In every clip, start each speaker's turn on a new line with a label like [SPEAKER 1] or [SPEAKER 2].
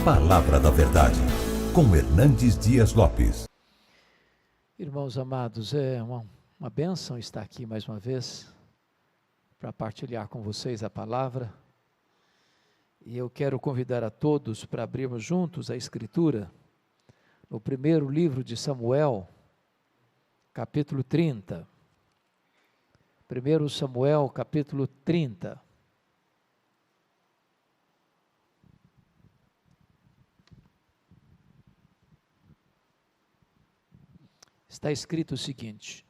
[SPEAKER 1] Palavra da Verdade, com Hernandes Dias Lopes.
[SPEAKER 2] Irmãos amados, é uma bênção estar aqui mais uma vez para partilhar com vocês a palavra. E eu quero convidar a todos para abrirmos juntos a Escritura, no primeiro livro de Samuel, capítulo 30. 1 Samuel, capítulo 30. Está escrito o seguinte: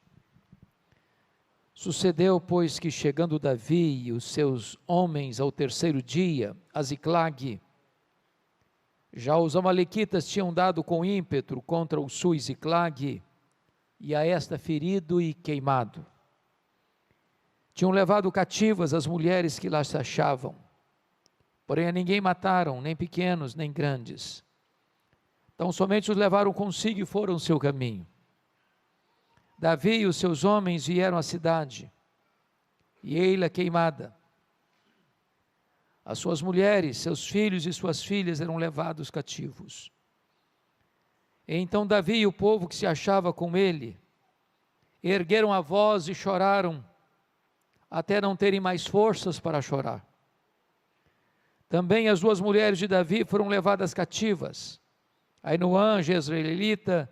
[SPEAKER 2] Sucedeu, pois, que chegando Davi e os seus homens ao terceiro dia, a Ziclague, já os amalequitas tinham dado com ímpeto contra o sul Ziclague, e a esta ferido e queimado. Tinham levado cativas as mulheres que lá se achavam, porém a ninguém mataram, nem pequenos, nem grandes. Então somente os levaram consigo e foram seu caminho. Davi e os seus homens vieram à cidade, e ei-la queimada. As suas mulheres, seus filhos e suas filhas eram levados cativos. E então Davi e o povo que se achava com ele, ergueram a voz e choraram, até não terem mais forças para chorar. Também as duas mulheres de Davi foram levadas cativas, Ainoã, jezreelita,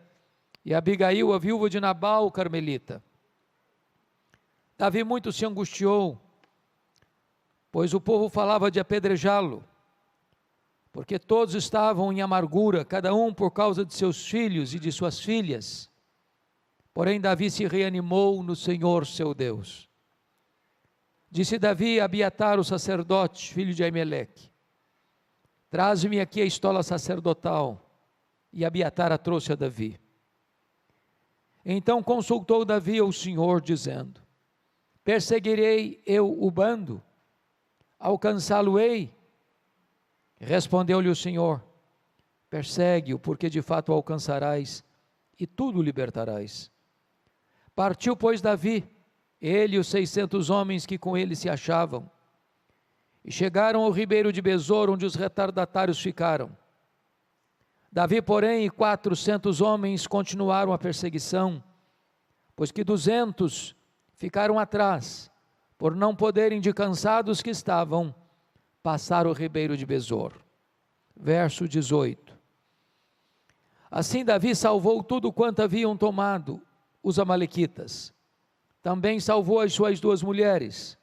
[SPEAKER 2] e Abigail, a viúva de Nabal, carmelita. Davi muito se angustiou, pois o povo falava de apedrejá-lo, porque todos estavam em amargura, cada um por causa de seus filhos e de suas filhas. Porém Davi se reanimou no Senhor seu Deus. Disse Davi a Abiatar, o sacerdote, filho de Aimeleque: Traze-me aqui a estola sacerdotal. E Abiatar a trouxe a Davi. Então consultou Davi ao Senhor, dizendo: Perseguirei eu o bando? Alcançá-lo-ei? Respondeu-lhe o Senhor: Persegue-o, porque de fato o alcançarás, e tudo libertarás. Partiu, pois, Davi, ele e os 600 homens que com ele se achavam, e chegaram ao ribeiro de Besor, onde os retardatários ficaram. Davi, porém, e 400 homens continuaram a perseguição, pois que 200 ficaram atrás, por não poderem, de cansados que estavam, passar o ribeiro de Besor. Verso 18. Assim Davi salvou tudo quanto haviam tomado os amalequitas. Também salvou as suas duas mulheres.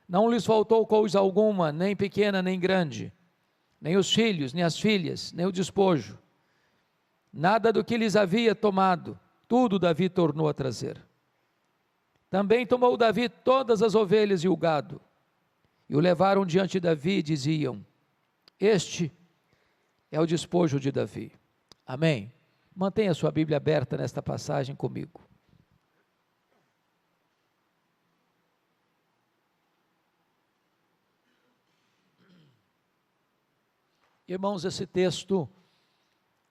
[SPEAKER 2] Não lhes faltou coisa alguma, nem pequena nem grande, nem os filhos, nem as filhas, nem o despojo. Nada do que lhes havia tomado, tudo Davi tornou a trazer. Também tomou Davi todas as ovelhas e o gado, e o levaram diante de Davi e diziam: Este é o despojo de Davi. Amém. Mantenha a sua Bíblia aberta nesta passagem comigo. Irmãos, esse texto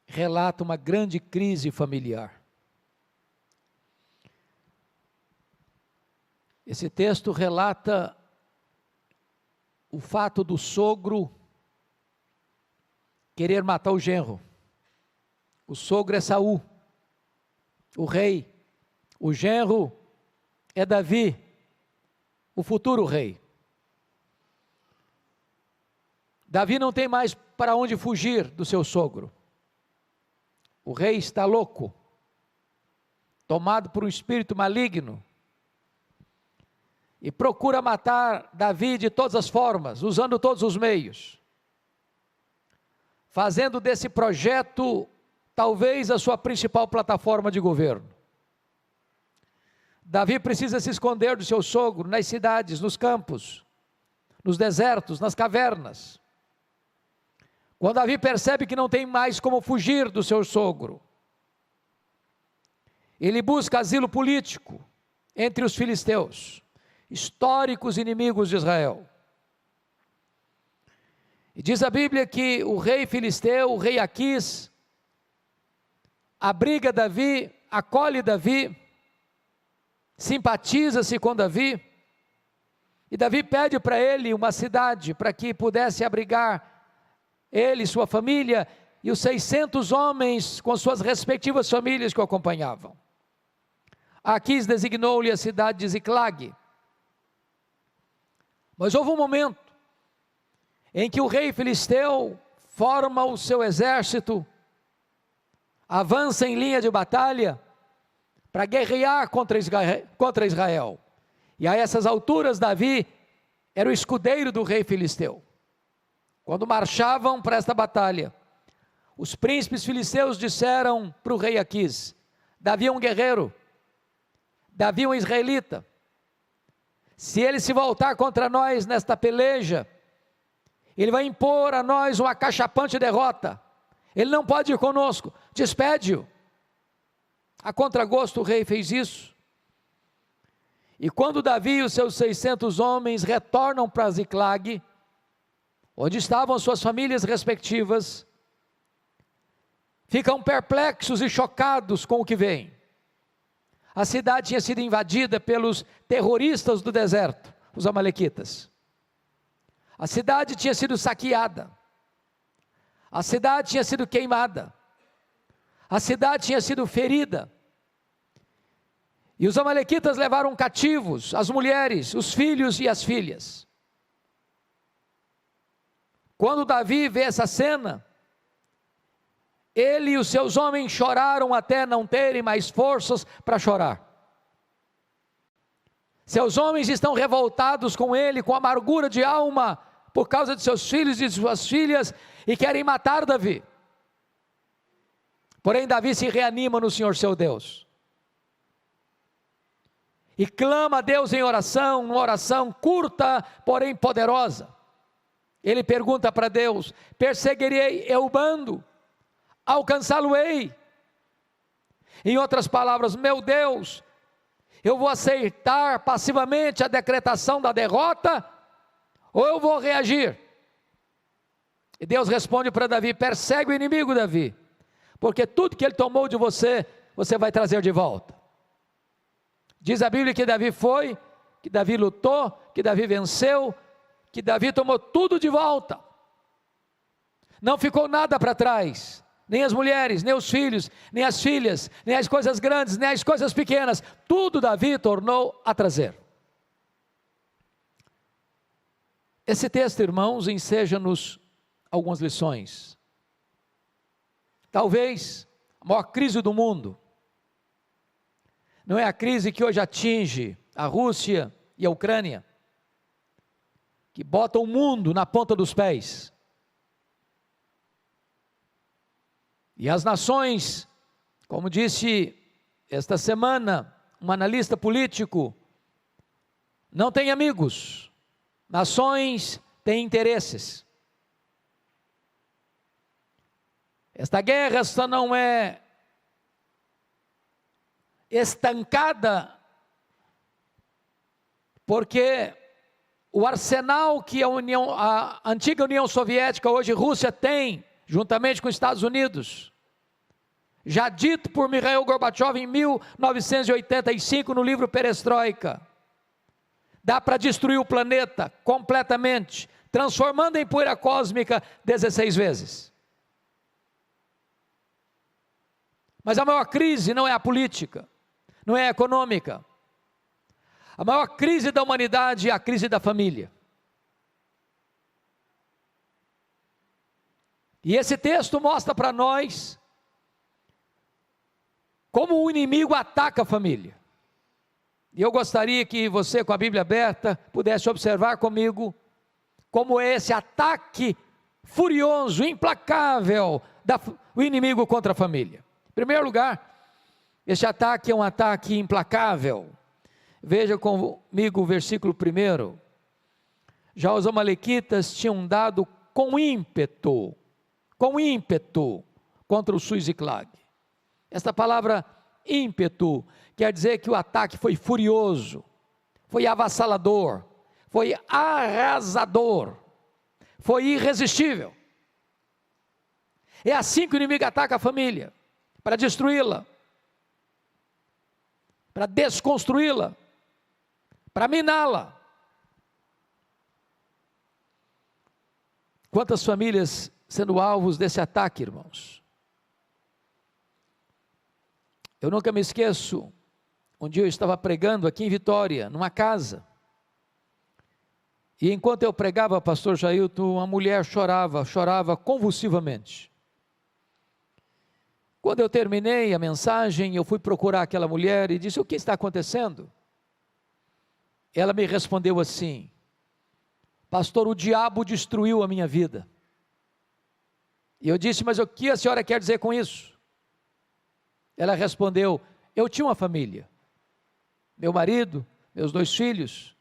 [SPEAKER 2] relata uma grande crise familiar. Esse texto relata o fato do sogro querer matar o genro. O sogro é Saul, o rei. O genro é Davi, o futuro rei. Davi não tem mais para onde fugir do seu sogro. O rei está louco, tomado por um espírito maligno, e procura matar Davi de todas as formas, usando todos os meios, fazendo desse projeto talvez a sua principal plataforma de governo. Davi precisa se esconder do seu sogro nas cidades, nos campos, nos desertos, nas cavernas. Quando Davi percebe que não tem mais como fugir do seu sogro, ele busca asilo político entre os filisteus, históricos inimigos de Israel. E diz a Bíblia que o rei filisteu, o rei Aquis, abriga Davi, acolhe Davi, simpatiza-se com Davi, e Davi pede para ele uma cidade para que pudesse abrigar ele, sua família e os 600 homens com suas respectivas famílias que o acompanhavam. Aquis designou-lhe a cidade de Ziclag. Mas houve um momento em que o rei filisteu forma o seu exército, avança em linha de batalha para guerrear contra Israel. E a essas alturas Davi era o escudeiro do rei filisteu. Quando marchavam para esta batalha, os príncipes filisteus disseram para o rei Aquis: Davi é um guerreiro, Davi é um israelita. Se ele se voltar contra nós nesta peleja, ele vai impor a nós uma acachapante derrota. Ele não pode ir conosco, despede-o. A contragosto o rei fez isso. E quando Davi e os seus 600 homens retornam para Ziclag, onde estavam suas famílias respectivas, ficam perplexos e chocados com o que vem. A cidade tinha sido invadida pelos terroristas do deserto, os amalequitas. A cidade tinha sido saqueada. A cidade tinha sido queimada. A cidade tinha sido ferida. E os amalequitas levaram cativos as mulheres, os filhos e as filhas. Quando Davi vê essa cena, ele e os seus homens choraram até não terem mais forças para chorar. Seus homens estão revoltados com ele, com amargura de alma, por causa de seus filhos e de suas filhas, e querem matar Davi. Porém Davi se reanima no Senhor seu Deus, e clama a Deus em oração, uma oração curta, porém poderosa. Ele pergunta para Deus: perseguirei eu o bando? Alcançá-lo-ei? Em outras palavras, meu Deus, eu vou aceitar passivamente a decretação da derrota, ou eu vou reagir? E Deus responde para Davi: persegue o inimigo, Davi, porque tudo que ele tomou de você, você vai trazer de volta. Diz a Bíblia que Davi foi, que Davi lutou, que Davi venceu, que Davi tomou tudo de volta. Não ficou nada para trás, nem as mulheres, nem os filhos, nem as filhas, nem as coisas grandes, nem as coisas pequenas. Tudo Davi tornou a trazer. Esse texto, irmãos, enseja-nos algumas lições. Talvez a maior crise do mundo não é a crise que hoje atinge a Rússia e a Ucrânia, que bota o mundo na ponta dos pés. E as nações, como disse esta semana um analista político, não têm amigos, nações têm interesses. Esta guerra só não é estancada porque o arsenal que a antiga União Soviética, hoje Rússia, tem, juntamente com os Estados Unidos, já dito por Mikhail Gorbachev em 1985 no livro Perestroika, dá para destruir o planeta completamente, transformando em poeira cósmica 16 vezes. Mas a maior crise não é a política, não é a econômica. A maior crise da humanidade é a crise da família. E esse texto mostra para nós como o inimigo ataca a família. E eu gostaria que você, com a Bíblia aberta, pudesse observar comigo como é esse ataque furioso, implacável do inimigo contra a família. Em primeiro lugar, este ataque é um ataque implacável. Veja comigo o versículo 1. Já os amalequitas tinham dado com ímpeto contra o Ziclag. Esta palavra ímpeto quer dizer que o ataque foi furioso, foi avassalador, foi arrasador, foi irresistível. É assim que o inimigo ataca a família, para destruí-la, para desconstruí-la, para miná-la. Quantas famílias sendo alvos desse ataque, irmãos. Eu nunca me esqueço, um dia eu estava pregando aqui em Vitória, numa casa, e enquanto eu pregava, pastor Jailton, uma mulher chorava convulsivamente. Quando eu terminei a mensagem, eu fui procurar aquela mulher e disse: o que está acontecendo? Ela me respondeu assim: pastor, o diabo destruiu a minha vida. E eu disse: mas o que a senhora quer dizer com isso? Ela respondeu: eu tinha uma família, meu marido, meus 2 filhos,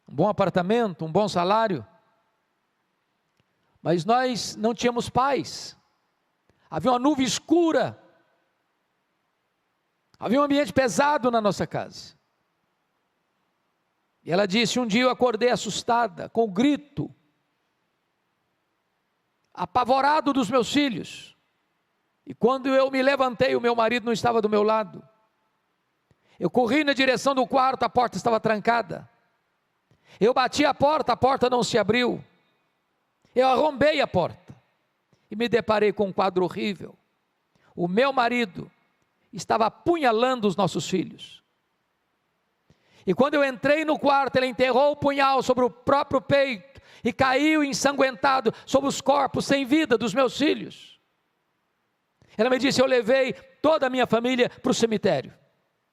[SPEAKER 2] um bom apartamento, um bom salário, mas nós não tínhamos paz, havia uma nuvem escura, havia um ambiente pesado na nossa casa. E ela disse: um dia eu acordei assustada, com o grito, apavorado dos meus filhos, e quando eu me levantei, o meu marido não estava do meu lado. Eu corri na direção do quarto, a porta estava trancada. Eu bati a porta não se abriu. Eu arrombei a porta e me deparei com um quadro horrível. O meu marido estava apunhalando os nossos filhos. E quando eu entrei no quarto, ele enterrou o punhal sobre o próprio peito e caiu ensanguentado sobre os corpos sem vida dos meus filhos. Ela me disse: eu levei toda a minha família para o cemitério.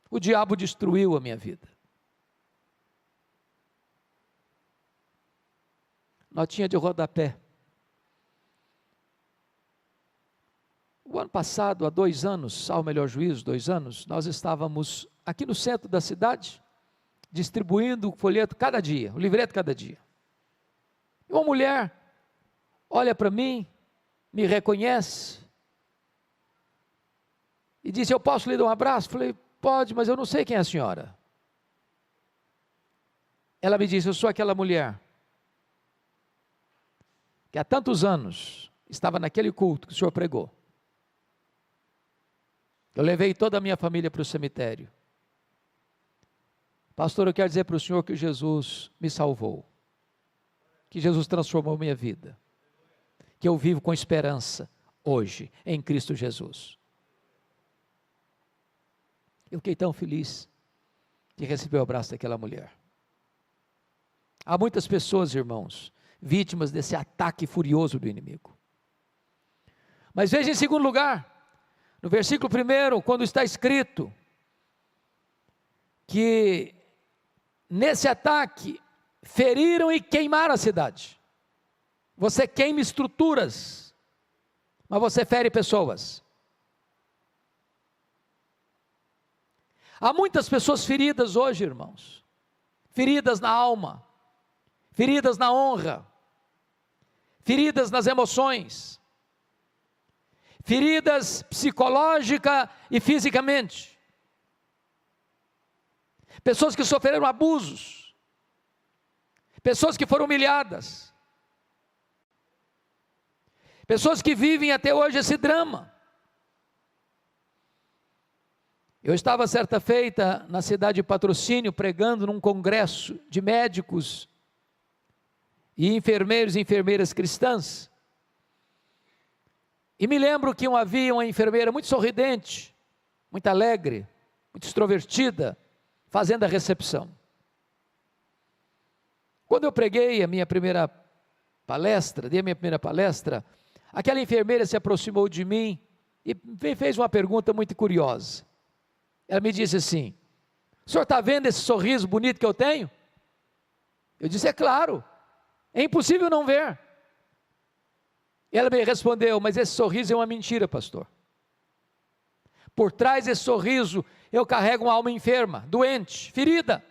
[SPEAKER 2] O diabo destruiu a minha vida. Notinha de rodapé. O ano passado, há 2 anos, ao melhor juízo, 2 anos, nós estávamos aqui no centro da cidade, distribuindo o folheto cada dia, o livreto cada dia. E uma mulher olha para mim, me reconhece e disse: eu posso lhe dar um abraço? Falei: pode, mas eu não sei quem é a senhora. Ela me disse: eu sou aquela mulher que há tantos anos estava naquele culto que o senhor pregou. Eu levei toda a minha família para o cemitério. Pastor, eu quero dizer para o senhor que Jesus me salvou, que Jesus transformou minha vida, que eu vivo com esperança hoje em Cristo Jesus. Eu fiquei tão feliz de receber o abraço daquela mulher. Há muitas pessoas, irmãos, vítimas desse ataque furioso do inimigo. Mas veja em segundo lugar, no versículo 1, quando está escrito que nesse ataque feriram e queimaram a cidade. Você queima estruturas, mas você fere pessoas. Há muitas pessoas feridas hoje, irmãos, feridas na alma, feridas na honra, feridas nas emoções, feridas psicológica e fisicamente, pessoas que sofreram abusos, pessoas que foram humilhadas, pessoas que vivem até hoje esse drama. Eu estava certa feita na cidade de Patrocínio, pregando num congresso de médicos e enfermeiros e enfermeiras cristãs, e me lembro que havia uma enfermeira muito sorridente, muito alegre, muito extrovertida, fazendo a recepção. Quando eu preguei a minha primeira palestra, aquela enfermeira se aproximou de mim e me fez uma pergunta muito curiosa. Ela me disse assim: o senhor está vendo esse sorriso bonito que eu tenho? Eu disse: é claro, é impossível não ver. Ela me respondeu: mas esse sorriso é uma mentira, pastor. Por trás desse sorriso eu carrego uma alma enferma, doente, ferida.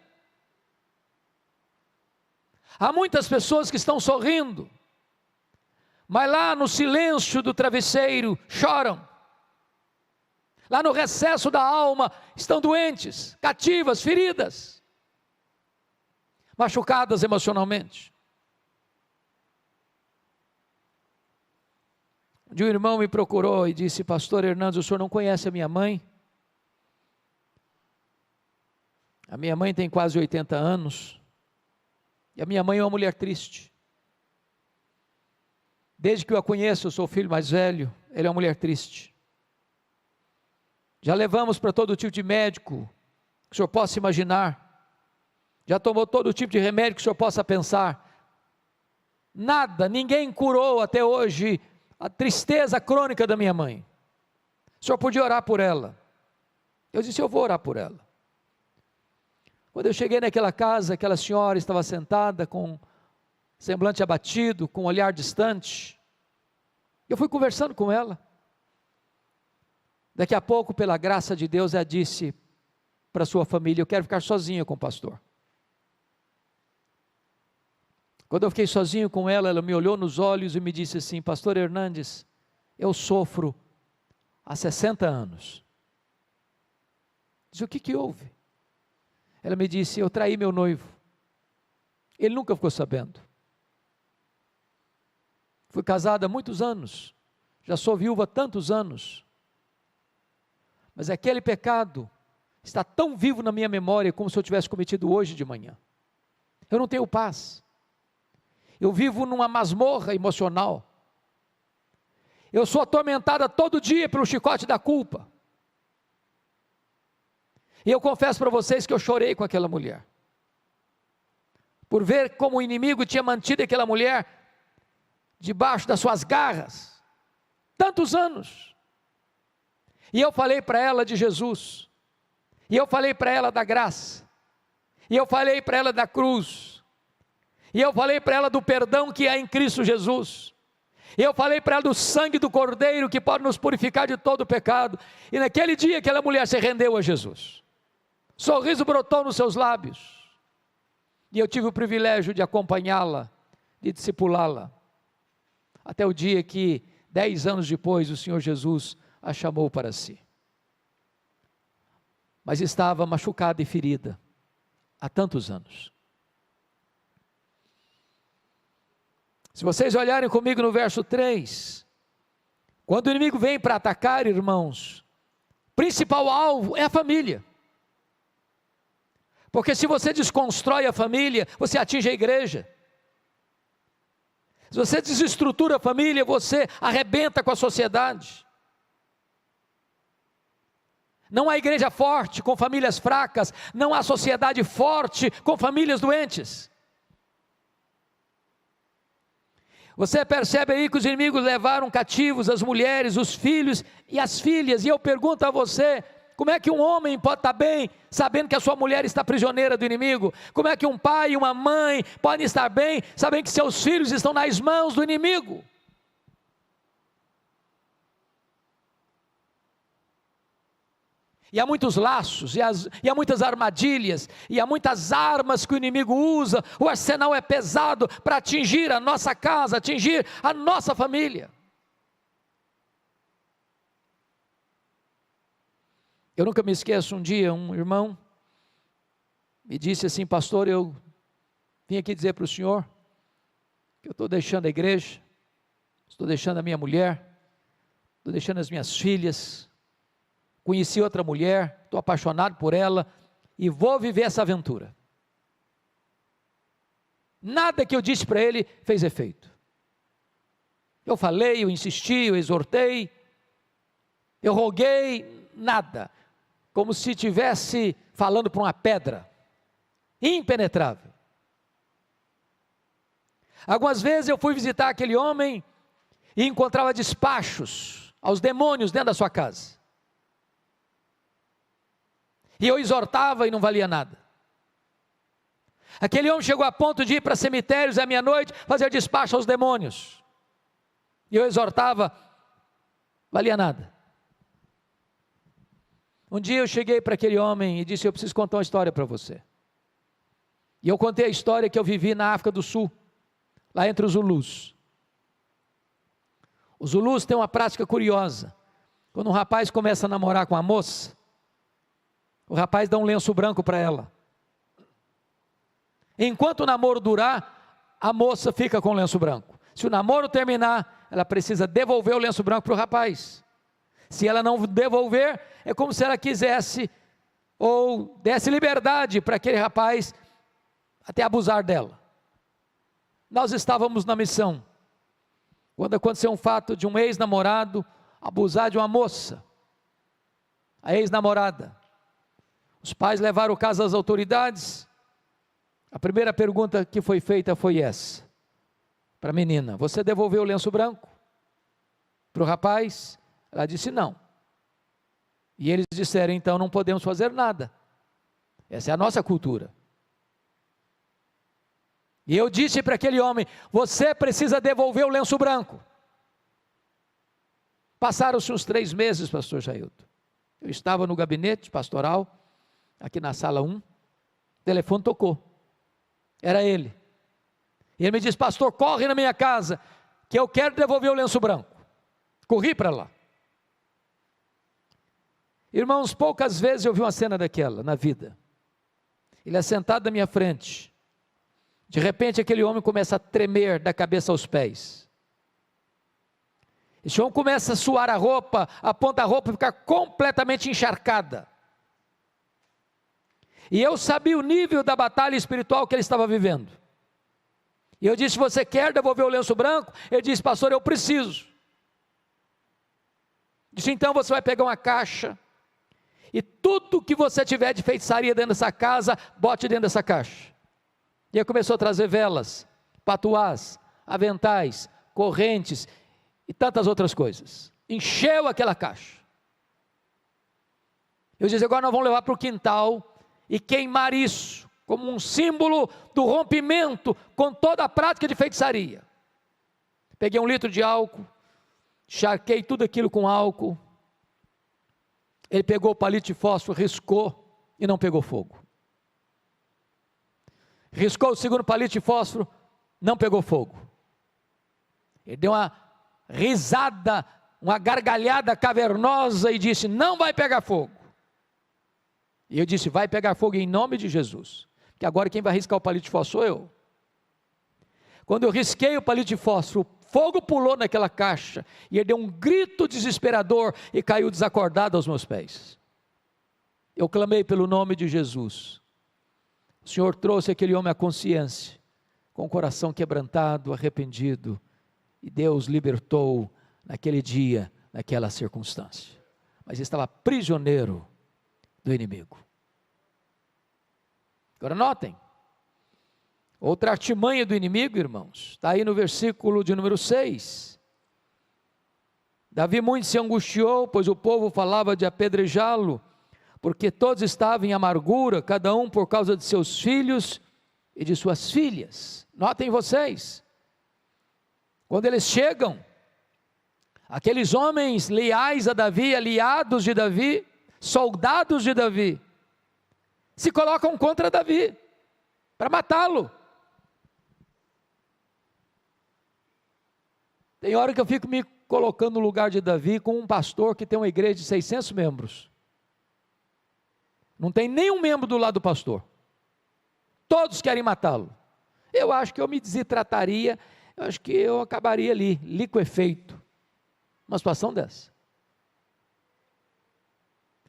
[SPEAKER 2] Há muitas pessoas que estão sorrindo, mas lá no silêncio do travesseiro choram. Lá no recesso da alma estão doentes, cativas, feridas, machucadas emocionalmente. Um dia um irmão me procurou e disse: pastor Hernandes, o senhor não conhece a minha mãe? A minha mãe tem quase 80 anos, e a minha mãe é uma mulher triste. Desde que eu a conheço, eu sou o filho mais velho, ela é uma mulher triste. Já levamos para todo tipo de médico que o senhor possa imaginar. Já tomou todo tipo de remédio que o senhor possa pensar. Nada, ninguém curou até hoje a tristeza crônica da minha mãe. O senhor podia orar por ela. Eu disse, eu vou orar por ela. Quando eu cheguei naquela casa, aquela senhora estava sentada com semblante abatido, com um olhar distante. Eu fui conversando com ela. Daqui a pouco, pela graça de Deus, ela disse para sua família, eu quero ficar sozinha com o pastor. Quando eu fiquei sozinho com ela, ela me olhou nos olhos e me disse assim, pastor Hernandes, eu sofro há 60 anos. Disse, o que houve? Ela me disse, eu traí meu noivo. Ele nunca ficou sabendo. Fui casada há muitos anos, já sou viúva há tantos anos. Mas aquele pecado está tão vivo na minha memória como se eu tivesse cometido hoje de manhã. Eu não tenho paz. Eu vivo numa masmorra emocional. Eu sou atormentada todo dia pelo chicote da culpa. E eu confesso para vocês que eu chorei com aquela mulher. Por ver como o inimigo tinha mantido aquela mulher debaixo das suas garras. Tantos anos. E eu falei para ela de Jesus. E eu falei para ela da graça. E eu falei para ela da cruz. E eu falei para ela do perdão que há em Cristo Jesus. E eu falei para ela do sangue do Cordeiro que pode nos purificar de todo o pecado. E naquele dia aquela mulher se rendeu a Jesus. Sorriso brotou nos seus lábios. E eu tive o privilégio de acompanhá-la, de discipulá-la. Até o dia que, 10 anos depois, o Senhor Jesus a chamou para si. Mas estava machucada e ferida há tantos anos. Se vocês olharem comigo no verso 3, quando o inimigo vem para atacar, irmãos, o principal alvo é a família. Porque se você desconstrói a família, você atinge a igreja. Se você desestrutura a família, você arrebenta com a sociedade. Não há igreja forte com famílias fracas, não há sociedade forte com famílias doentes. Você percebe aí que os inimigos levaram cativos as mulheres, os filhos e as filhas, e eu pergunto a você, como é que um homem pode estar bem, sabendo que a sua mulher está prisioneira do inimigo? Como é que um pai e uma mãe podem estar bem, sabendo que seus filhos estão nas mãos do inimigo? E há muitos laços, e há muitas armadilhas, e há muitas armas que o inimigo usa, o arsenal é pesado para atingir a nossa casa, atingir a nossa família. Eu nunca me esqueço, um dia um irmão me disse assim, pastor, eu vim aqui dizer para o senhor, que eu estou deixando a igreja, estou deixando a minha mulher, estou deixando as minhas filhas, conheci outra mulher, estou apaixonado por ela, e vou viver essa aventura. Nada que eu disse para ele fez efeito. Eu falei, eu insisti, eu exortei, eu roguei, nada. Como se estivesse falando para uma pedra, impenetrável. Algumas vezes eu fui visitar aquele homem, e encontrava despachos aos demônios dentro da sua casa. E eu exortava e não valia nada. Aquele homem chegou a ponto de ir para cemitérios à meia-noite, fazer despacho aos demônios. E eu exortava, valia nada. Um dia eu cheguei para aquele homem e disse, eu preciso contar uma história para você. E eu contei a história que eu vivi na África do Sul, lá entre os Zulus. Os Zulus têm uma prática curiosa. Quando um rapaz começa a namorar com a moça, o rapaz dá um lenço branco para ela. Enquanto o namoro durar, a moça fica com o lenço branco. Se o namoro terminar, ela precisa devolver o lenço branco para o rapaz. Se ela não devolver, é como se ela quisesse ou desse liberdade para aquele rapaz até abusar dela. Nós estávamos na missão Quando aconteceu um fato de um ex-namorado abusar de uma moça, a ex-namorada, os pais levaram o caso às autoridades. A primeira pergunta que foi feita foi essa, para a menina: você devolveu o lenço branco para o rapaz? Ela disse não. E eles disseram: então não podemos fazer nada, essa é a nossa cultura. E eu disse para aquele homem: você precisa devolver o lenço branco. Passaram-se uns 3 meses, pastor Jailton. Eu estava no gabinete pastoral, aqui na sala 1, o telefone tocou, era ele. E ele me disse: pastor, corre na minha casa, que eu quero devolver o lenço branco. Corri para lá. Irmãos, poucas vezes eu vi uma cena daquela na vida. Ele é sentado na minha frente, de repente aquele homem começa a tremer da cabeça aos pés. Esse homem começa a suar a roupa, a ponta da roupa ficar completamente encharcada. E eu sabia o nível da batalha espiritual que ele estava vivendo. E eu disse: você quer devolver o lenço branco? Ele disse: pastor, eu preciso. Disse: então você vai pegar uma caixa, e tudo que você tiver de feitiçaria dentro dessa casa, bote dentro dessa caixa. E aí começou a trazer velas, patuás, aventais, correntes e tantas outras coisas. Encheu aquela caixa. Eu disse: agora nós vamos levar para o quintal e queimar isso, como um símbolo do rompimento com toda a prática de feitiçaria. Peguei 1 litro de álcool, charquei tudo aquilo com álcool. Ele pegou o palito de fósforo, riscou e não pegou fogo. Riscou o segundo palito de fósforo, não pegou fogo. Ele deu uma risada, uma gargalhada cavernosa e disse: não vai pegar fogo. E eu disse: vai pegar fogo em nome de Jesus, que agora quem vai riscar o palito de fósforo sou eu. Quando eu risquei o palito de fósforo, o fogo pulou naquela caixa, e ele deu um grito desesperador e caiu desacordado aos meus pés. Eu clamei pelo nome de Jesus. O Senhor trouxe aquele homem à consciência, com o coração quebrantado, arrependido, e Deus libertou naquele dia, naquela circunstância. Mas estava prisioneiro do inimigo. Agora notem, outra artimanha do inimigo, irmãos, está aí no versículo de número 6. Davi muito se angustiou, pois o povo falava de apedrejá-lo, porque todos estavam em amargura, cada um por causa de seus filhos e de suas filhas. Notem vocês, quando eles chegam, aqueles homens leais a Davi, aliados de Davi, soldados de Davi, se colocam contra Davi, para matá-lo. Tem hora que eu fico me colocando no lugar de Davi, com um pastor que tem uma igreja de 600 membros, não tem nenhum membro do lado do pastor, todos querem matá-lo. Eu acho que eu me desidrataria, eu acho que eu acabaria ali, liquefeito, uma situação dessa.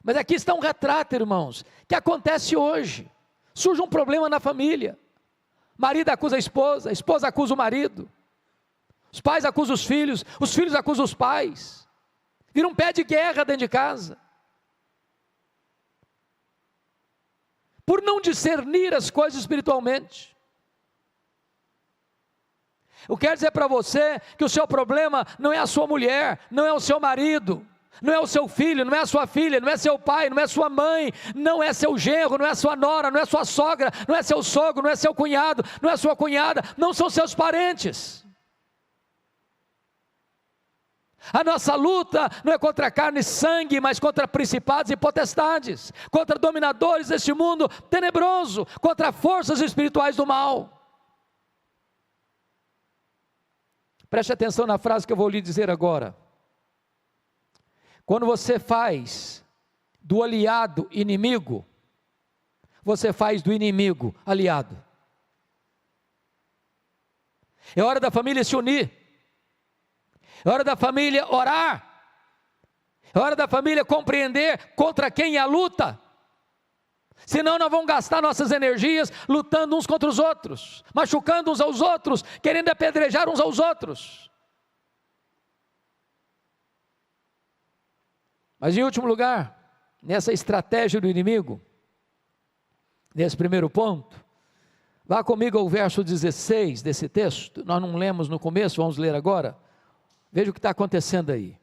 [SPEAKER 2] Mas aqui está um retrato, irmãos, que acontece hoje. Surge um problema na família, marido acusa a esposa acusa o marido, os pais acusam os filhos acusam os pais, vira um pé de guerra dentro de casa, por não discernir as coisas espiritualmente. Eu quero dizer para você que o seu problema não é a sua mulher, não é o seu marido, não é o seu filho, não é a sua filha, não é seu pai, não é sua mãe, não é seu genro, não é sua nora, não é sua sogra, não é seu sogro, não é seu cunhado, não é sua cunhada, não são seus parentes. A nossa luta não é contra carne e sangue, mas contra principados e potestades, contra dominadores deste mundo tenebroso, contra forças espirituais do mal. Preste atenção na frase que eu vou lhe dizer agora. Quando você faz do aliado inimigo, você faz do inimigo aliado. É hora da família se unir, é hora da família orar, é hora da família compreender contra quem é a luta, senão nós vamos gastar nossas energias lutando uns contra os outros, machucando uns aos outros, querendo apedrejar uns aos outros. Mas em último lugar, nessa estratégia do inimigo, nesse primeiro ponto, vá comigo ao verso 16 desse texto, nós não lemos no começo, vamos ler agora, veja o que está acontecendo aí.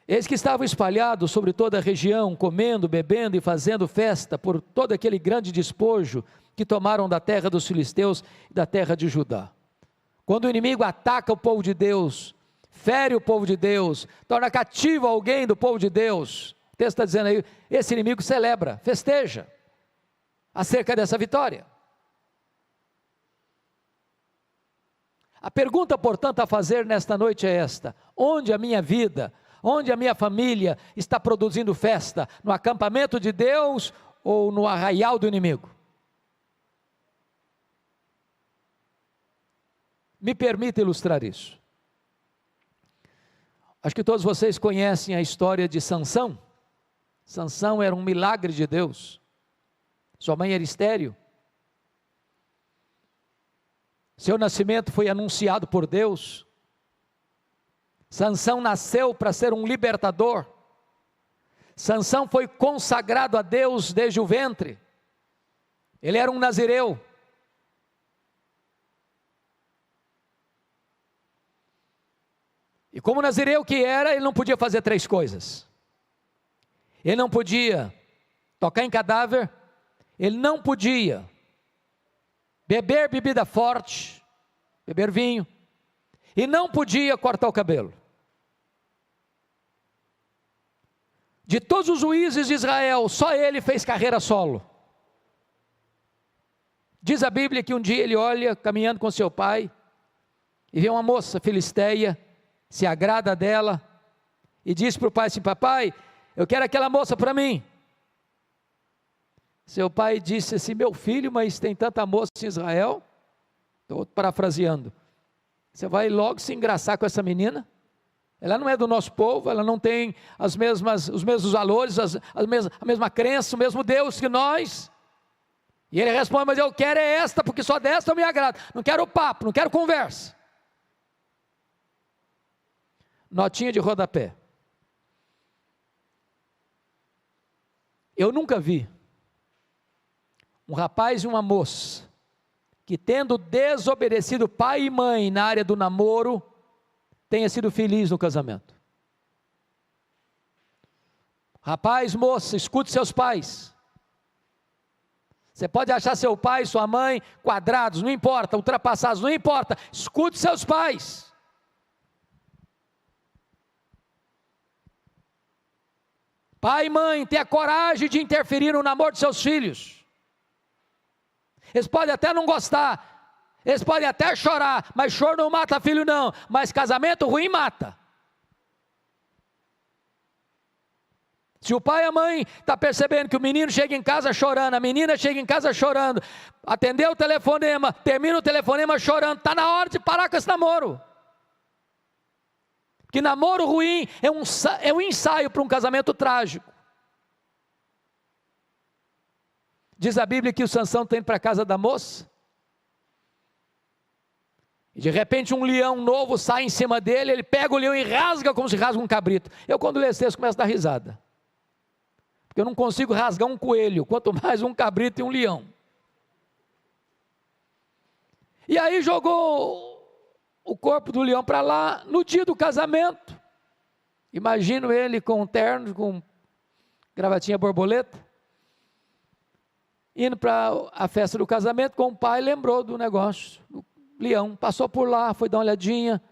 [SPEAKER 2] Eis que estavam espalhados sobre toda a região, comendo, bebendo e fazendo festa por todo aquele grande despojo que tomaram da terra dos filisteus e da terra de Judá. Quando o inimigo ataca o povo de Deus, fere o povo de Deus, torna cativo alguém do povo de Deus, o texto está dizendo aí, esse inimigo celebra, festeja, acerca dessa vitória. A pergunta, portanto, a fazer nesta noite é esta: onde a minha vida, onde a minha família está produzindo festa? No acampamento de Deus ou no arraial do inimigo? Me permita ilustrar isso. Acho que todos vocês conhecem a história de Sansão. Sansão era um milagre de Deus. Sua mãe era estéril. Seu nascimento foi anunciado por Deus. Sansão nasceu para ser um libertador. Sansão foi consagrado a Deus desde o ventre. Ele era um nazireu. E como nazireu que era, ele não podia fazer três coisas. Ele não podia tocar em cadáver, ele não podia beber bebida forte, beber vinho, e não podia cortar o cabelo. De todos os juízes de Israel, só ele fez carreira solo. Diz a Bíblia que um dia ele olha caminhando com seu pai e vê uma moça filisteia, se agrada dela e diz para o pai assim: papai, eu quero aquela moça para mim. Seu pai disse assim: meu filho, mas tem tanta moça em Israel. Estou parafraseando. Você vai logo se engraçar com essa menina? Ela não é do nosso povo, ela não tem os mesmos valores, a mesma crença, o mesmo Deus que nós. E ele responde: mas eu quero é esta, porque só desta eu me agrado. Não quero papo, não quero conversa. Notinha de rodapé. Eu nunca vi um rapaz e uma moça que, tendo desobedecido pai e mãe na área do namoro, tenha sido feliz no casamento. Rapaz, moça, escute seus pais. Você pode achar seu pai e sua mãe quadrados, não importa, ultrapassados, não importa, escute seus pais. Pai e mãe, tenha coragem de interferir no namoro de seus filhos. Eles podem até não gostar, eles podem até chorar, mas choro não mata filho não, mas casamento ruim mata. Se o pai e a mãe estão percebendo que o menino chega em casa chorando, a menina chega em casa chorando, atendeu o telefonema, termina o telefonema chorando, está na hora de parar com esse namoro. Que namoro ruim é um ensaio para um casamento trágico. Diz a Bíblia que o Sansão está indo para a casa da moça, e de repente um leão novo sai em cima dele, ele pega o leão e rasga como se rasga um cabrito. Eu quando leio esse texto começo a dar risada, porque eu não consigo rasgar um coelho, quanto mais um cabrito e um leão. E aí jogou o corpo do leão para lá, no dia do casamento. Imagino ele com um terno, com gravatinha borboleta, indo para a festa do casamento com o pai, lembrou do negócio, do leão, passou por lá, foi dar uma olhadinha,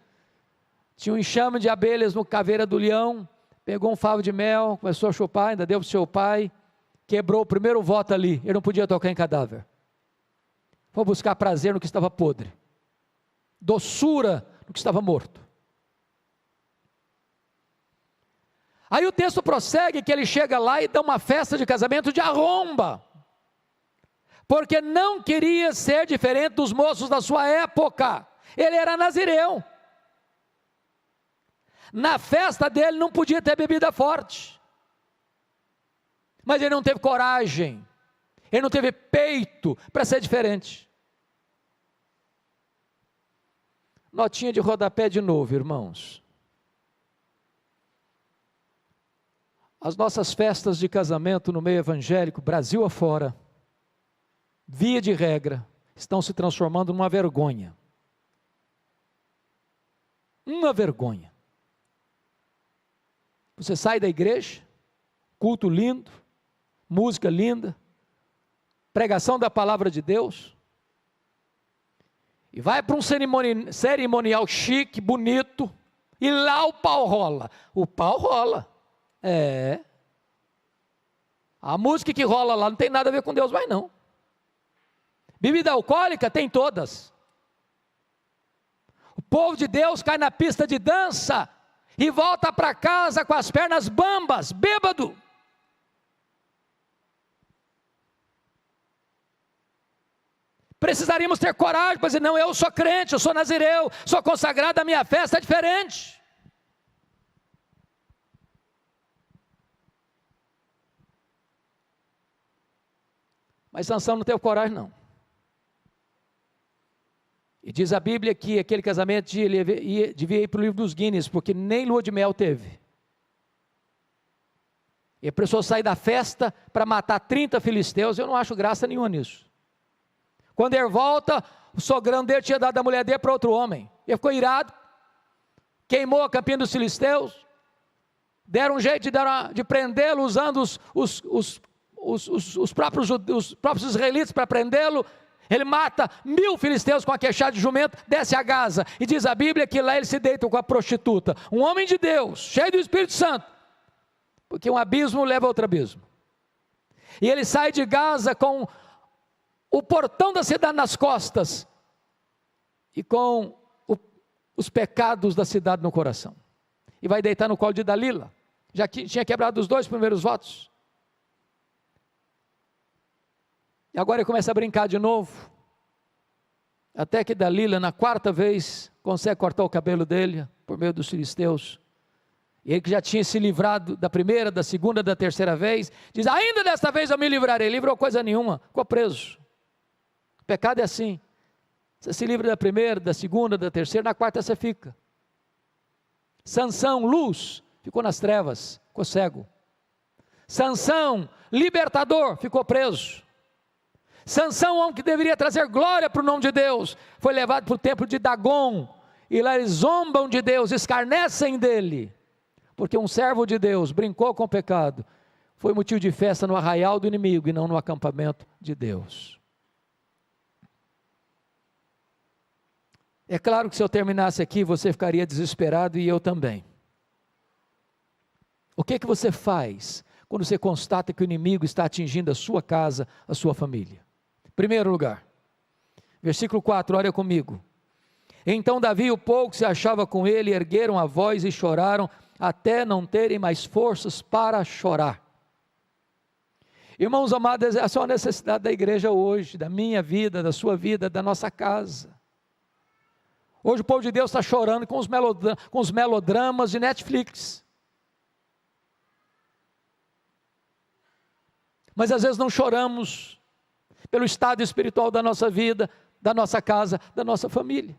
[SPEAKER 2] tinha um enxame de abelhas no caveira do leão, pegou um favo de mel, começou a chupar, ainda deu para o seu pai, quebrou o primeiro voto ali, ele não podia tocar em cadáver, foi buscar prazer no que estava podre, doçura no que estava morto. Aí o texto prossegue que ele chega lá e dá uma festa de casamento de arromba, porque não queria ser diferente dos moços da sua época, ele era nazireu, na festa dele não podia ter bebida forte, mas ele não teve coragem, ele não teve peito para ser diferente. Notinha de rodapé de novo, irmãos. As nossas festas de casamento no meio evangélico, Brasil afora, via de regra, estão se transformando numa vergonha. Uma vergonha. Você sai da igreja, culto lindo, música linda, pregação da palavra de Deus, e vai para um cerimonial chique, bonito, e lá o pau rola. O pau rola. A música que rola lá não tem nada a ver com Deus mais não. Bebida alcoólica tem todas. O povo de Deus cai na pista de dança e volta para casa com as pernas bambas, bêbado. Precisaríamos ter coragem para dizer, não, eu sou crente, eu sou nazireu, sou consagrado, a minha festa é diferente. Mas Sansão não teve coragem não. E diz a Bíblia que aquele casamento devia ir para o livro dos Guinness, porque nem lua de mel teve. E a pessoa sai da festa para matar 30 filisteus, eu não acho graça nenhuma nisso. Quando ele volta, o sogrão dele tinha dado a mulher dele para outro homem. Ele ficou irado, queimou a campina dos filisteus, deram um jeito de prendê-lo, usando os próprios israelitas para prendê-lo. Ele mata 1000 filisteus com a queixada de jumento, desce a Gaza, e diz a Bíblia que lá ele se deita com a prostituta, um homem de Deus, cheio do Espírito Santo, porque um abismo leva a outro abismo. E ele sai de Gaza com o portão da cidade nas costas, e com os pecados da cidade no coração, e vai deitar no colo de Dalila, já que tinha quebrado os 2 primeiros votos, e agora ele começa a brincar de novo, até que Dalila, na 4ª vez, consegue cortar o cabelo dele, por meio dos filisteus, e ele que já tinha se livrado da primeira, da segunda, da terceira vez, diz, ainda desta vez eu me livrarei. Livrou coisa nenhuma, ficou preso. O pecado é assim, você se livra da primeira, da segunda, da terceira, na 4ª você fica. Sansão, luz, ficou nas trevas, ficou cego. Sansão, libertador, ficou preso. Sansão, homem que deveria trazer glória para o nome de Deus, foi levado para o templo de Dagon, e lá eles zombam de Deus, escarnecem dele, porque um servo de Deus brincou com o pecado, foi motivo de festa no arraial do inimigo, e não no acampamento de Deus. É claro que se eu terminasse aqui, você ficaria desesperado, e eu também. O que você faz quando você constata que o inimigo está atingindo a sua casa, a sua família? Primeiro lugar, versículo 4, olha comigo. Então Davi e o povo que se achava com ele ergueram a voz e choraram, até não terem mais forças para chorar. Irmãos amados, essa é a necessidade da igreja hoje, da minha vida, da sua vida, da nossa casa. Hoje o povo de Deus está chorando com os melodramas de Netflix. Mas às vezes não choramos pelo estado espiritual da nossa vida, da nossa casa, da nossa família.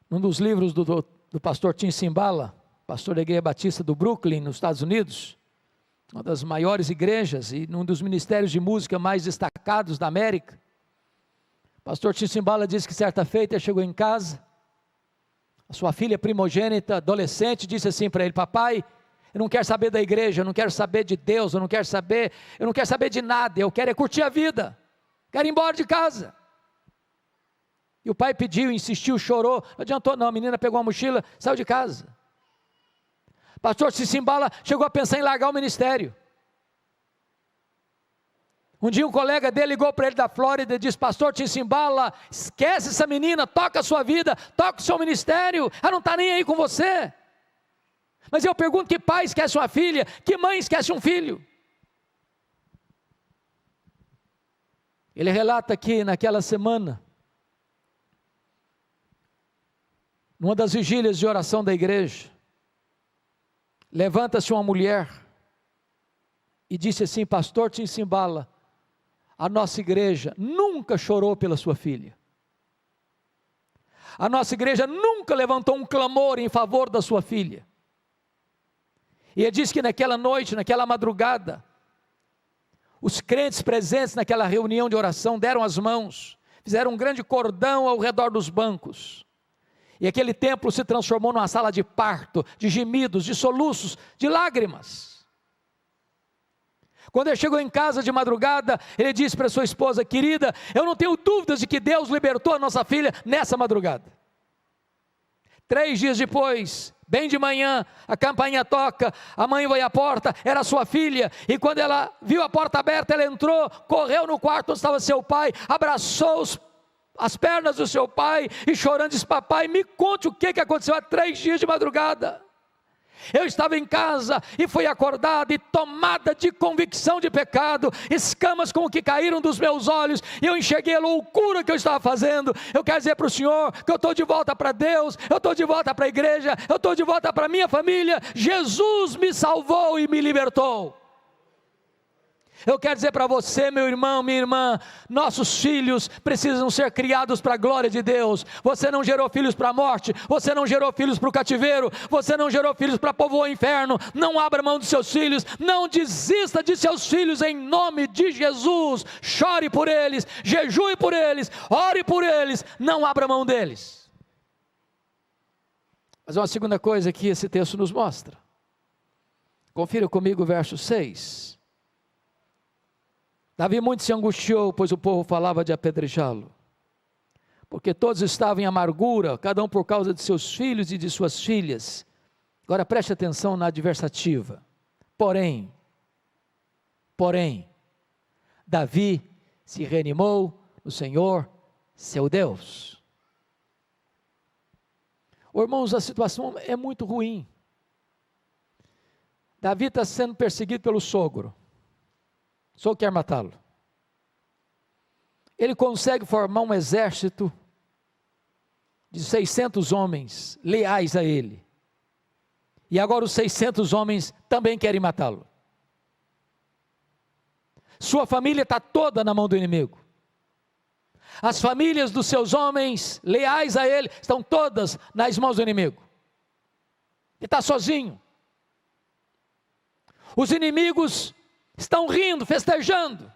[SPEAKER 2] Num dos livros do pastor Tim Simbala, pastor da Igreja Batista do Brooklyn, nos Estados Unidos, uma das maiores igrejas e um dos ministérios de música mais destacados da América, pastor Tim Simbala diz que certa feita ele chegou em casa, a sua filha primogênita, adolescente, disse assim para ele, papai, eu não quero saber da igreja, eu não quero saber de Deus, eu não quero saber de nada, eu quero é curtir a vida, quero ir embora de casa. E o pai pediu, insistiu, chorou, não adiantou não, a menina pegou a mochila, saiu de casa. Pastor Simbala chegou a pensar em largar o ministério. Um dia um colega dele ligou para ele da Flórida e disse, pastor Simbala, esquece essa menina, toca a sua vida, toca o seu ministério, ela não está nem aí com você. Mas eu pergunto, que pai esquece uma filha, que mãe esquece um filho? Ele relata que naquela semana, numa das vigílias de oração da igreja, levanta-se uma mulher e disse assim, pastor Tim Simbala, a nossa igreja nunca chorou pela sua filha. A nossa igreja nunca levantou um clamor em favor da sua filha. E ele diz que naquela noite, naquela madrugada, os crentes presentes naquela reunião de oração deram as mãos, fizeram um grande cordão ao redor dos bancos. E aquele templo se transformou numa sala de parto, de gemidos, de soluços, de lágrimas. Quando ele chegou em casa de madrugada, ele disse para sua esposa: querida, eu não tenho dúvidas de que Deus libertou a nossa filha nessa madrugada. 3 dias depois, bem de manhã, a campainha toca, a mãe vai à porta, era sua filha, e quando ela viu a porta aberta, ela entrou, correu no quarto onde estava seu pai, abraçou as pernas do seu pai, e chorando disse: papai, me conte o que aconteceu há 3 dias de madrugada. Eu estava em casa e fui acordada e tomada de convicção de pecado, escamas como que caíram dos meus olhos, e eu enxerguei a loucura que eu estava fazendo. Eu quero dizer para o Senhor que eu estou de volta para Deus, eu estou de volta para a igreja, eu estou de volta para a minha família. Jesus me salvou e me libertou. Eu quero dizer para você, meu irmão, minha irmã, nossos filhos precisam ser criados para a glória de Deus. Você não gerou filhos para a morte, você não gerou filhos para o cativeiro, você não gerou filhos para povoar o inferno. Não abra mão dos seus filhos, não desista de seus filhos em nome de Jesus. Chore por eles, jejue por eles, ore por eles, não abra mão deles. Mas uma segunda coisa que esse texto nos mostra. Confira comigo o verso 6. Davi muito se angustiou, pois o povo falava de apedrejá-lo, porque todos estavam em amargura, cada um por causa de seus filhos e de suas filhas. Agora preste atenção na adversativa. Porém, Davi se reanimou no Senhor, seu Deus. Irmãos, a situação é muito ruim. Davi está sendo perseguido pelo sogro. O sogro quer matá-lo. Ele consegue formar um exército de 600 homens leais a ele. E agora os 600 homens também querem matá-lo. Sua família está toda na mão do inimigo. As famílias dos seus homens leais a ele estão todas nas mãos do inimigo. Ele está sozinho. Os inimigos estão rindo, festejando.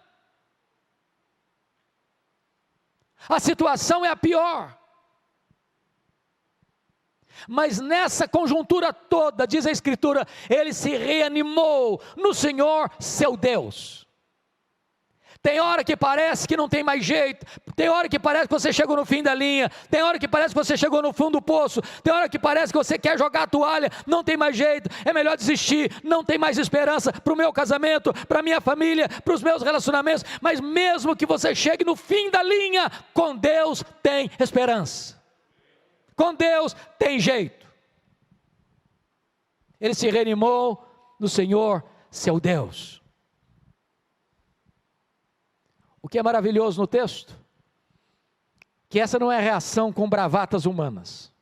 [SPEAKER 2] A situação é a pior. Mas nessa conjuntura toda, diz a Escritura, ele se reanimou no Senhor, seu Deus. Tem hora que parece que não tem mais jeito, tem hora que parece que você chegou no fim da linha, tem hora que parece que você chegou no fundo do poço, tem hora que parece que você quer jogar a toalha, não tem mais jeito, é melhor desistir, não tem mais esperança para o meu casamento, para a minha família, para os meus relacionamentos. Mas mesmo que você chegue no fim da linha, com Deus tem esperança, com Deus tem jeito. Ele se reanimou no Senhor, seu Deus. O que é maravilhoso no texto, que essa não é reação com bravatas humanas.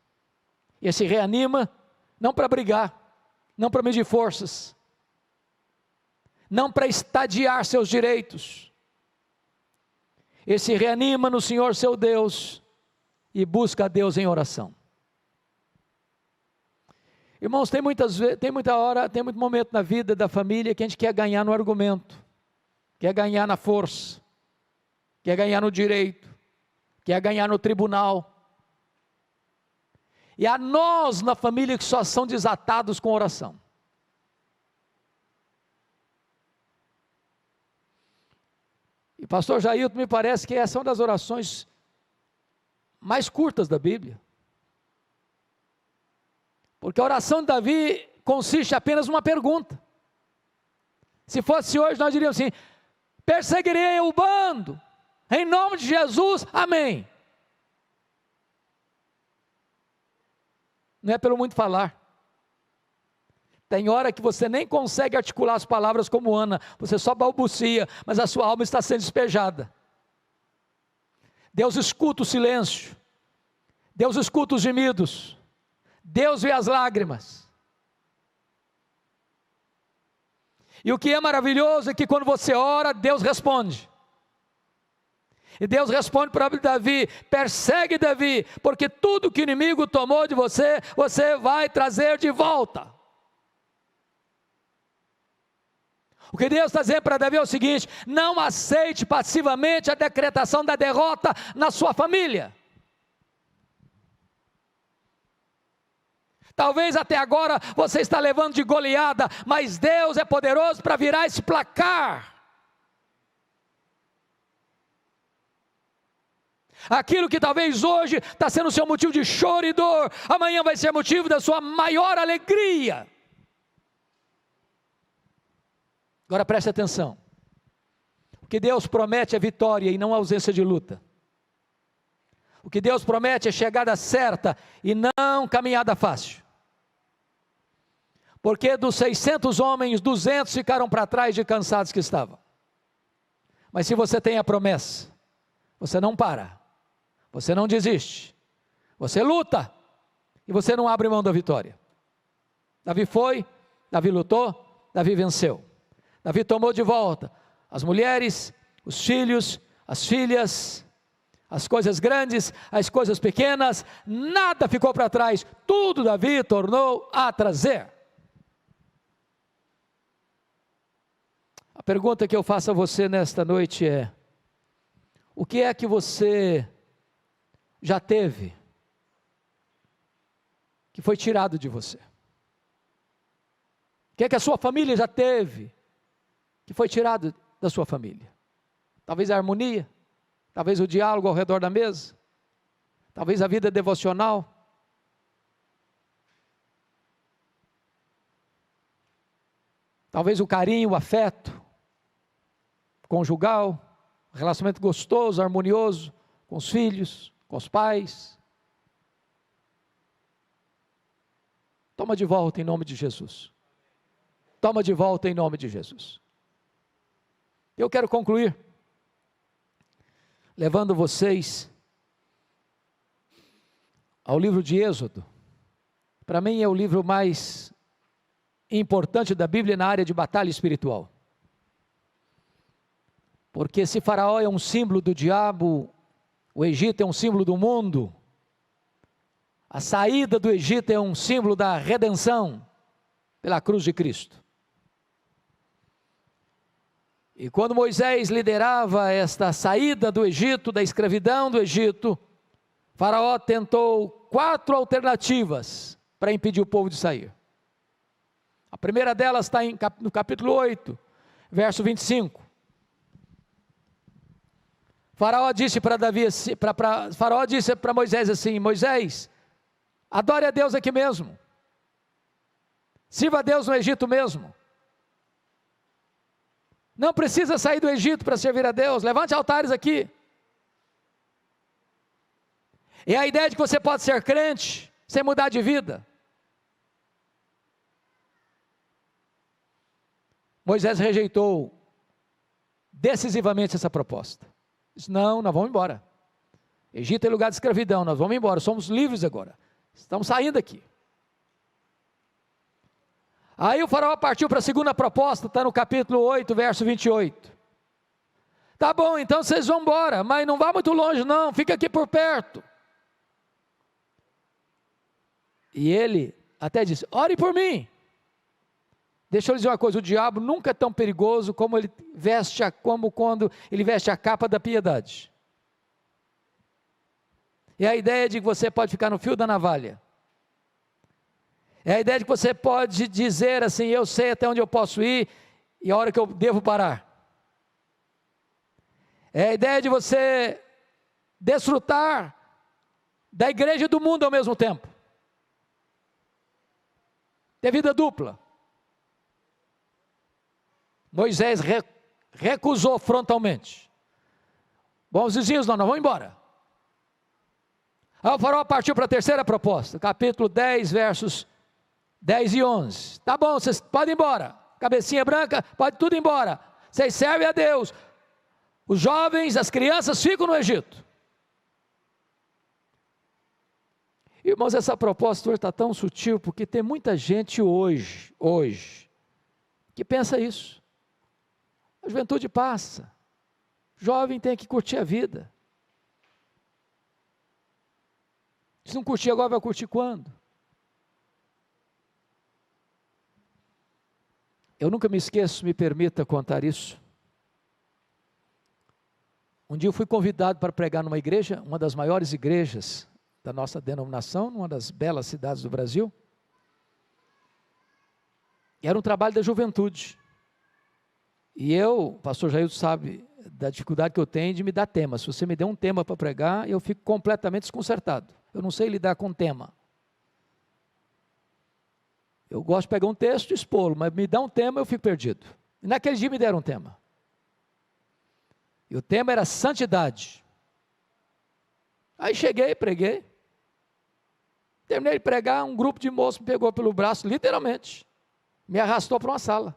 [SPEAKER 2] Ele se reanima, não para brigar, não para medir forças, não para estadiar seus direitos. Ele se reanima no Senhor seu Deus e busca a Deus em oração. Irmãos, tem muito momento na vida da família que a gente quer ganhar no argumento, quer ganhar na força, quer ganhar no direito, quer ganhar no tribunal. E há nós na família que só são desatados com oração. E pastor Jailton, me parece que essa é uma das orações mais curtas da Bíblia. Porque a oração de Davi consiste apenas numa pergunta. Se fosse hoje, nós diríamos assim: perseguirei o bando, em nome de Jesus, amém. Não é pelo muito falar. Tem hora que você nem consegue articular as palavras como Ana, você só balbucia, mas a sua alma está sendo despejada. Deus escuta o silêncio, Deus escuta os gemidos, Deus vê as lágrimas. E o que é maravilhoso é que quando você ora, Deus responde. E Deus responde para Davi: persegue Davi, porque tudo que o inimigo tomou de você, você vai trazer de volta. O que Deus está dizendo para Davi é o seguinte: não aceite passivamente a decretação da derrota na sua família. Talvez até agora você está levando de goleada, mas Deus é poderoso para virar esse placar. Aquilo que talvez hoje está sendo o seu motivo de choro e dor, amanhã vai ser motivo da sua maior alegria. Agora preste atenção. O que Deus promete é vitória e não ausência de luta. O que Deus promete é chegada certa e não caminhada fácil. Porque dos 600 homens, 200 ficaram para trás de cansados que estavam. Mas se você tem a promessa, você não para, você não desiste, você luta e você não abre mão da vitória. Davi foi, Davi lutou, Davi venceu. Davi tomou de volta as mulheres, os filhos, as filhas, as coisas grandes, as coisas pequenas, nada ficou para trás, tudo Davi tornou a trazer. A pergunta que eu faço a você nesta noite é: o que é que você já teve que foi tirado de você? O que é que a sua família já teve que foi tirado da sua família? Talvez a harmonia, talvez o diálogo ao redor da mesa, talvez a vida devocional. Talvez o carinho, o afeto conjugal, relacionamento gostoso, harmonioso com os filhos, com os pais. Toma de volta em nome de Jesus. Toma de volta em nome de Jesus. Eu quero concluir levando vocês ao livro de Êxodo. Para mim é o livro mais importante da Bíblia na área de batalha espiritual. Porque se Faraó é um símbolo do diabo, o Egito é um símbolo do mundo, a saída do Egito é um símbolo da redenção pela cruz de Cristo. E quando Moisés liderava esta saída do Egito, da escravidão do Egito, Faraó tentou 4 alternativas para impedir o povo de sair. A primeira delas está no capítulo 8, verso 25. Faraó disse para Moisés assim: Moisés, adore a Deus aqui mesmo, sirva a Deus no Egito mesmo, não precisa sair do Egito para servir a Deus, levante altares aqui. E a ideia de que você pode ser crente sem mudar de vida. Moisés rejeitou decisivamente essa proposta. Disse: não, nós vamos embora. Egito é lugar de escravidão, nós vamos embora, somos livres agora, estamos saindo aqui. Aí o faraó partiu para a segunda proposta, está no capítulo 8, verso 28. Tá bom, então vocês vão embora, mas não vá muito longe não, fica aqui por perto. E ele até disse: ore por mim. Deixa eu dizer uma coisa, o diabo nunca é tão perigoso como quando ele veste a capa da piedade. É a ideia de que você pode ficar no fio da navalha. É a ideia de que você pode dizer assim: eu sei até onde eu posso ir e a hora que eu devo parar. É a ideia de você desfrutar da igreja e do mundo ao mesmo tempo. Ter vida dupla. Moisés recusou frontalmente. Bom, os vizinhos, nós vamos embora. Aí o faraó partiu para a terceira proposta, capítulo 10, versos 10 e 11. Tá bom, vocês podem ir embora. Cabecinha branca, pode tudo ir embora. Vocês servem a Deus. Os jovens, as crianças ficam no Egito. Irmãos, essa proposta hoje está tão sutil, porque tem muita gente hoje, que pensa isso. A juventude passa, Jovem tem que curtir a vida. Se não curtir agora, vai curtir quando? Eu nunca me esqueço, me permita contar isso. Um dia eu fui convidado para pregar numa igreja, uma das maiores igrejas da nossa denominação, numa das belas cidades do Brasil. E era um trabalho da juventude. E eu, o pastor Jair sabe da dificuldade que eu tenho de me dar tema. Se você me der um tema para pregar, eu fico completamente desconcertado. Eu não sei lidar com tema. Eu gosto de pegar um texto e expô-lo, mas me dá um tema, eu fico perdido. E naquele dia me deram um tema. E o tema era santidade. Aí cheguei, preguei. Terminei de pregar, um grupo de moços me pegou pelo braço, literalmente. Me arrastou para uma sala.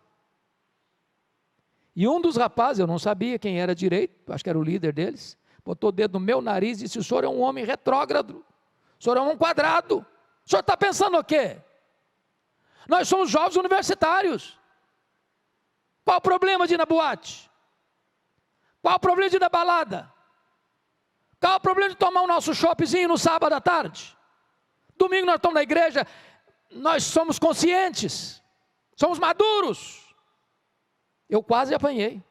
[SPEAKER 2] E um dos rapazes, eu não sabia quem era direito, acho que era o líder deles, botou o dedo no meu nariz e disse: o senhor é um homem retrógrado, o senhor é um quadrado, o senhor está pensando o quê? Nós somos jovens universitários. Qual o problema de ir na boate? Qual o problema de ir na balada? Qual o problema de tomar o nosso shoppingzinho no sábado à tarde? Domingo nós estamos na igreja, nós somos conscientes, somos maduros. Eu quase apanhei.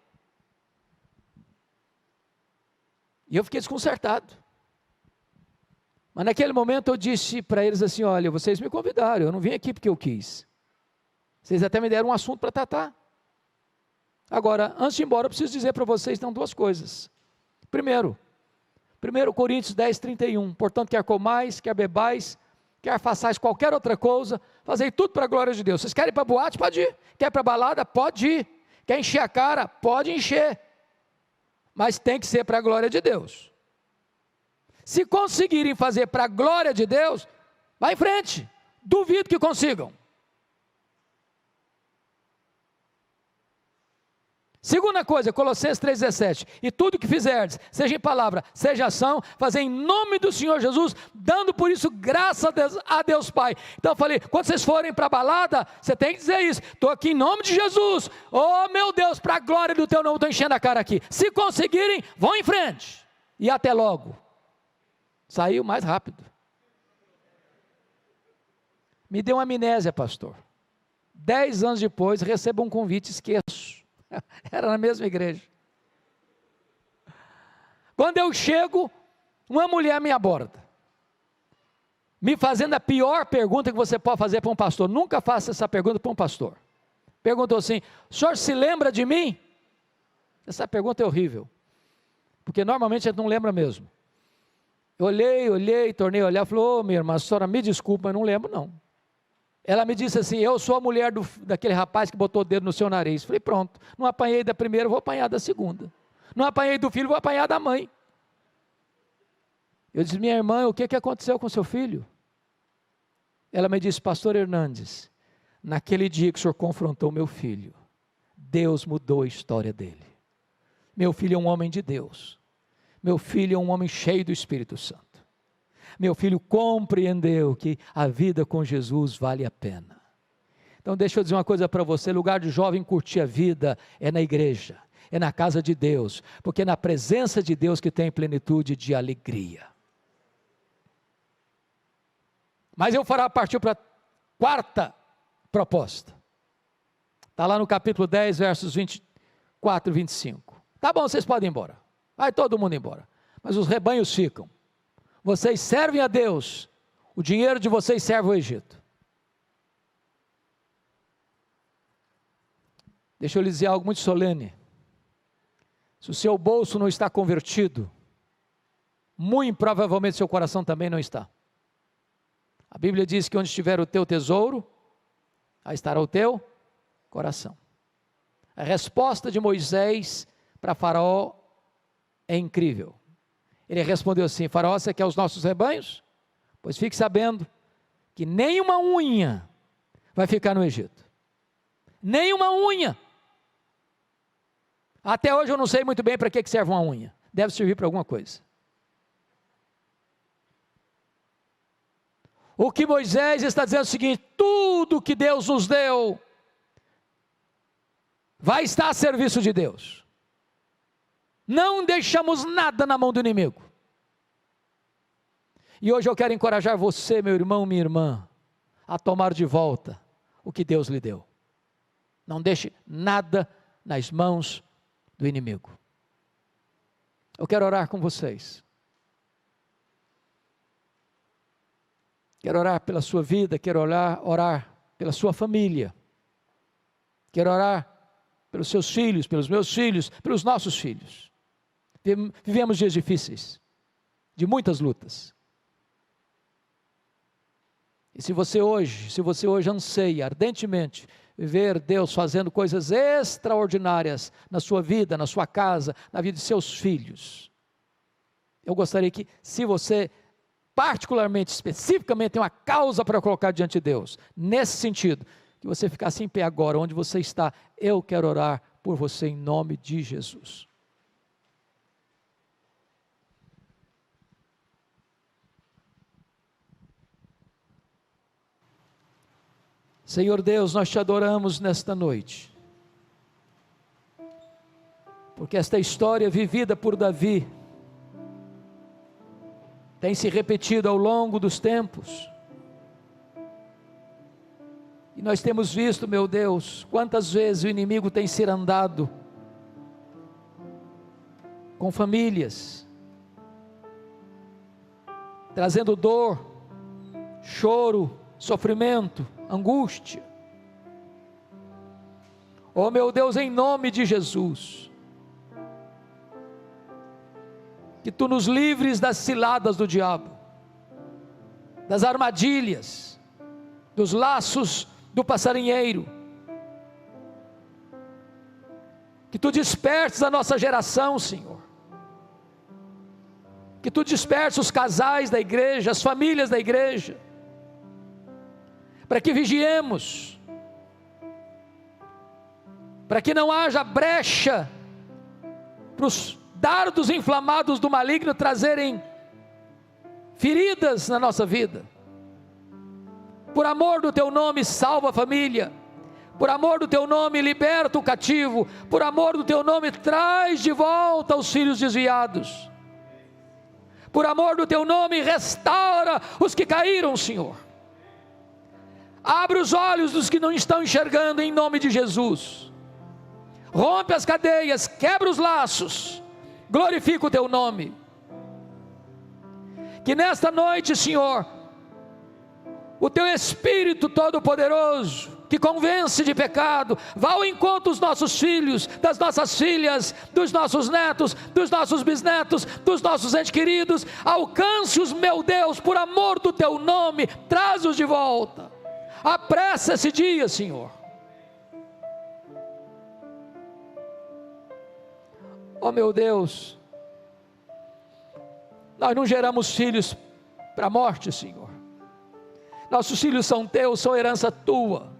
[SPEAKER 2] E eu fiquei desconcertado. Mas naquele momento eu disse para eles assim: olha, vocês me convidaram, eu não vim aqui porque eu quis. Vocês até me deram um assunto para tratar. Agora, antes de ir embora, eu preciso dizer para vocês, então, duas coisas. Primeiro, 1 Coríntios 10, 31. Portanto, quer comais, quer bebais, quer façais qualquer outra coisa, fazei tudo para a glória de Deus. Vocês querem ir para a boate? Pode ir. Quer ir para a balada? Pode ir. Quer encher a cara? Pode encher. Mas tem que ser para a glória de Deus. Se conseguirem fazer para a glória de Deus, vai em frente. Duvido que consigam. Segunda coisa, Colossenses 3,17, e tudo que fizerdes, seja em palavra, seja ação, fazer em nome do Senhor Jesus, dando por isso graça a Deus Pai. Então eu falei, quando vocês forem para a balada, você tem que dizer isso: estou aqui em nome de Jesus, oh meu Deus, para a glória do teu nome, estou enchendo a cara aqui. Se conseguirem, vão em frente, e até logo. Saiu mais rápido. Me deu uma amnésia, pastor. 10 anos depois, recebo um convite, esqueço. Era na mesma igreja. Quando eu chego, uma mulher me aborda, me fazendo a pior pergunta que você pode fazer para um pastor. Nunca faça essa pergunta para um pastor. Perguntou assim: o senhor se lembra de mim? Essa pergunta é horrível, porque normalmente a gente não lembra mesmo. Eu olhei, tornei a olhar, falou: ô minha irmã, a senhora me desculpa, mas não lembro não. Ela me disse assim: eu sou a mulher daquele rapaz que botou o dedo no seu nariz. Falei: pronto, não apanhei da primeira, vou apanhar da segunda. Não apanhei do filho, vou apanhar da mãe. Eu disse: minha irmã, o que aconteceu com seu filho? Ela me disse: pastor Hernandes, naquele dia que o senhor confrontou meu filho, Deus mudou a história dele. Meu filho é um homem de Deus. Meu filho é um homem cheio do Espírito Santo. Meu filho compreendeu que a vida com Jesus vale a pena. Então deixa eu dizer uma coisa para você: lugar de jovem curtir a vida é na igreja, é na casa de Deus, porque é na presença de Deus que tem plenitude de alegria. Mas eu fará partir para a quarta proposta. Está lá no capítulo 10, versos 24 e 25. Tá bom, vocês podem ir embora. Vai todo mundo embora. Mas os rebanhos ficam. Vocês servem a Deus, o dinheiro de vocês serve ao Egito. Deixa eu lhe dizer algo muito solene. Se o seu bolso não está convertido, muito provavelmente seu coração também não está. A Bíblia diz que onde estiver o teu tesouro, aí estará o teu coração. A resposta de Moisés para Faraó é incrível. Ele respondeu assim: Faraó, você quer os nossos rebanhos? Pois fique sabendo que nenhuma unha vai ficar no Egito. Nenhuma unha. Até hoje eu não sei muito bem para que serve uma unha. Deve servir para alguma coisa. O que Moisés está dizendo é o seguinte: tudo que Deus nos deu vai estar a serviço de Deus. Não deixamos nada na mão do inimigo. E hoje eu quero encorajar você, meu irmão, minha irmã, a tomar de volta o que Deus lhe deu. Não deixe nada nas mãos do inimigo. Eu quero orar com vocês. Quero orar pela sua vida, quero orar pela sua família. Quero orar pelos seus filhos, pelos meus filhos, pelos nossos filhos. Vivemos dias difíceis, de muitas lutas. E se você hoje anseia ardentemente ver Deus fazendo coisas extraordinárias na sua vida, na sua casa, na vida de seus filhos, eu gostaria que, se você particularmente, especificamente, tem uma causa para colocar diante de Deus, nesse sentido, que você ficasse em pé agora, onde você está, eu quero orar por você em nome de Jesus. Senhor Deus, nós te adoramos nesta noite, porque esta história vivida por Davi, tem se repetido ao longo dos tempos, e nós temos visto, meu Deus, quantas vezes o inimigo tem cirandado com famílias, trazendo dor, choro, sofrimento, angústia. Oh meu Deus, em nome de Jesus, que Tu nos livres das ciladas do diabo, das armadilhas, dos laços do passarinheiro, que Tu disperses a nossa geração, Senhor, que Tu disperses os casais da igreja, as famílias da igreja, para que vigiemos, para que não haja brecha para os dardos inflamados do maligno trazerem feridas na nossa vida. Por amor do Teu nome, salva a família. Por amor do Teu nome, liberta o cativo. Por amor do Teu nome, traz de volta os filhos desviados. Por amor do Teu nome, restaura os que caíram, Senhor. Abre os olhos dos que não estão enxergando em nome de Jesus. Rompe as cadeias, quebra os laços, glorifica o Teu nome. Que nesta noite, Senhor, o Teu Espírito Todo-Poderoso, que convence de pecado, vá ao encontro dos nossos filhos, das nossas filhas, dos nossos netos, dos nossos bisnetos, dos nossos entes queridos, alcance-os, meu Deus, por amor do Teu nome, traz-os de volta. Apressa esse dia, Senhor. Oh meu Deus, nós não geramos filhos para a morte, Senhor. Nossos filhos são Teus, são herança Tua.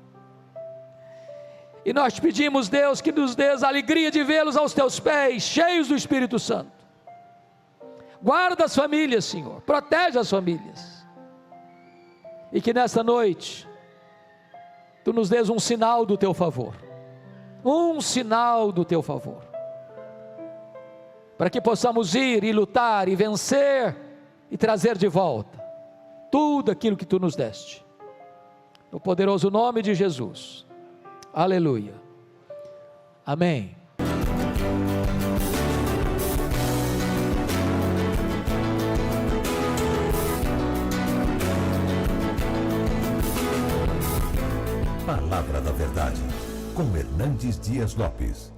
[SPEAKER 2] E nós te pedimos, Deus, que nos dês a alegria de vê-los aos Teus pés, cheios do Espírito Santo. Guarda as famílias, Senhor, protege as famílias. E que nesta noite Tu nos dês um sinal do Teu favor, um sinal do Teu favor, para que possamos ir e lutar e vencer e trazer de volta tudo aquilo que Tu nos deste, no poderoso nome de Jesus, aleluia, amém.
[SPEAKER 1] Palavra da Verdade, com Hernandes Dias Lopes.